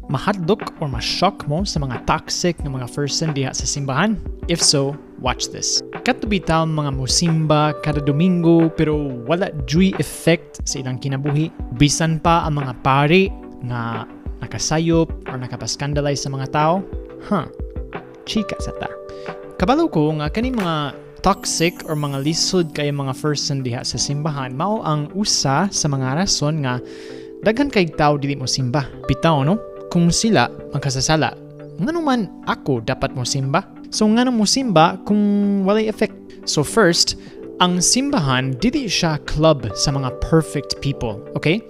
Mahadlok or ma-shock mo sa mga toxic na mga person diha sa simbahan? If so, watch this. Katubitaw mga musimba kada Domingo pero wala joy effect sa ilang kinabuhi. Bisan pa ang mga pari nga nakasayop or nakapaskandalize sa mga tao. Chika sa ta. Kabalo ko nga kaning mga toxic or mga lisod kay mga person diha sa simbahan mao ang usa sa mga rason nga daghan kay tao dili mo simba. Bitaw no? Kung sila magkasasala, ngano man ako dapat mo simba? So ngano mo simba kung walay effect? So first, ang simbahan dili siya club sa mga perfect people, okay?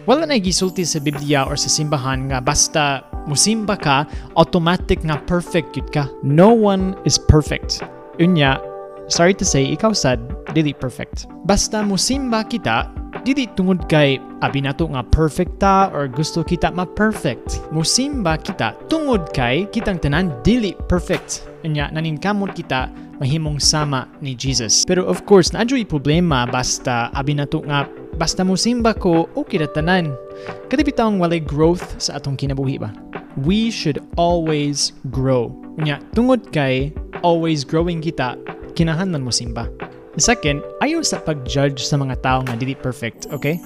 Wala na gisulti sa Biblia or sa simbahan nga basta musimba ka, automatic nga perfect yun ka. No one is perfect. Unya, sorry to say, ikaw sad, dili perfect. Basta musimba kita, dili tungod kay abi nato nga perfect ta or gusto kita ma-perfect. Musimba kita tungod kay kitang tanan dili perfect. Unya, naninkamot kita mahimong sama ni Jesus. Pero of course, naadyo'y problema basta abi nato nga basta musimba ko, okay na tanan. Katipitang walay growth sa atong kinabuhi ba? We should always grow. Unya, tungod kay always growing kita, kinahanglan mo simba. Second, ayaw sa pag-judge sa mga tao nga dili perfect, okay?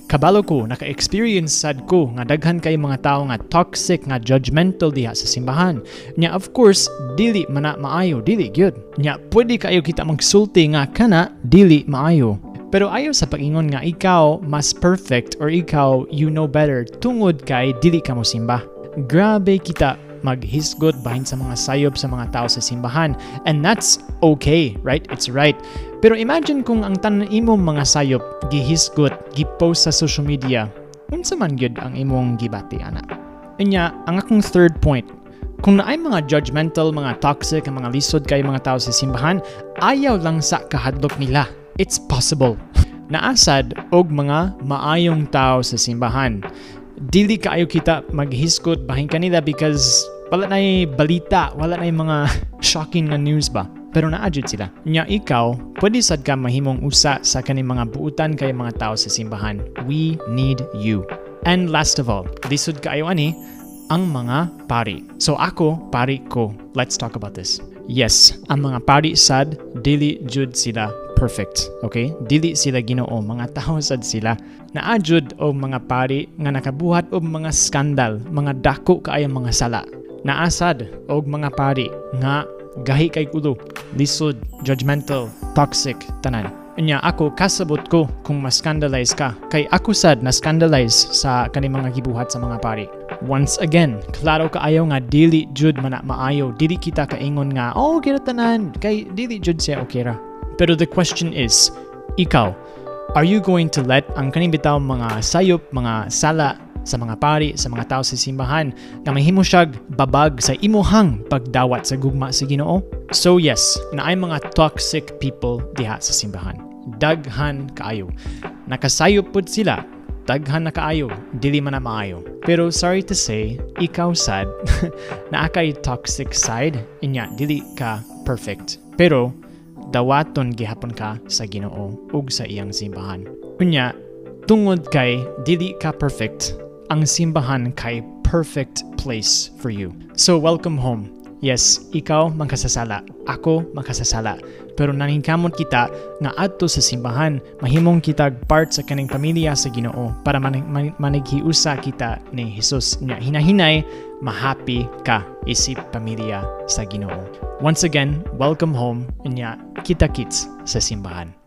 Kabalo ko, naka-experience sad ko nga daghan kay mga tao nga toxic nga judgmental diha sa simbahan. Nya of course, dili man na maayo, dili gyud. Nya pwede kayo kita magsulti nga kana dili maayo. Pero ayaw sa pag-ingon nga ikaw mas perfect or ikaw you know better tungod kay dili ka mo simba. Grabe kita maghisgot bahin sa mga sayop sa mga tao sa simbahan. And that's okay, right? It's right. Pero imagine kung ang tanan imong mga sayop gihisgot, gipost sa social media. Unsa man gyud ang imong gibati ana? Inya, ang akong third point, kung naay mga judgmental, mga toxic, ang mga lisod kay mga tao sa simbahan, ayaw lang sa kahadlok nila. It's possible. Naasad og mga maayong tao sa simbahan. Dili kaayo kita maghisgot bahin kanila because wala na'y balita, wala na'y mga shocking na news ba. Pero naadjud sila. Nya ikaw, pwede sad ka mahimong usa sa kaning mga buutan kay mga tao sa simbahan. We need you. And last of all, lisod kaayo ani ang mga pari. So ako, pari ko. Let's talk about this. Yes, ang mga pari sad, dili jud sila perfect. Okay? Dili sila Ginoo, mga tao sad sila. Naadjud og mga pari nga nakabuhat og mga skandal, mga dako kaayong mga sala. Naasad og mga pari nga gahi kay kulo, lisod, judgmental, toxic, tanan. Unya ako kasabot ko kung ma-scandalize ka. Kay ako sad na scandalize sa kaning mga gibuhat sa mga pari. Once again, klaro kaayo nga dili jud man na maayo. Dili kita kaingon nga, oh, kira tanan. Kay dili jud siya okay ra. Pero the question is, ikaw, are you going to let ang kaning bitaw mga sayop, mga sala sa mga pari, sa mga tao sa simbahan na mahimo siyag babag sa imuhang pagdawat sa gugma sa Ginoo? So yes, naay mga toxic people diha sa simbahan. Daghan kaayo. Nakasayop pud sila. Daghan na kaayo. Dili man na maayo. Pero sorry to say, ikaw sad na akay toxic side, inya dili ka perfect. Pero dawaton gihapon ka sa Ginoo ug sa iyang simbahan. Unya, tungod kay dili ka perfect, ang simbahan kay perfect place for you. So welcome home. Yes, ikaw magkasasala, ako magkasasala. Pero naningkamot kita nga adto sa simbahan, mahimong kita part sa kaning pamilya sa Ginoo para manighiusa kita ni Jesus. Nya hinahinay, mahappy ka isip pamilya sa Ginoo. Once again, welcome home. Nya kita-kits sa simbahan.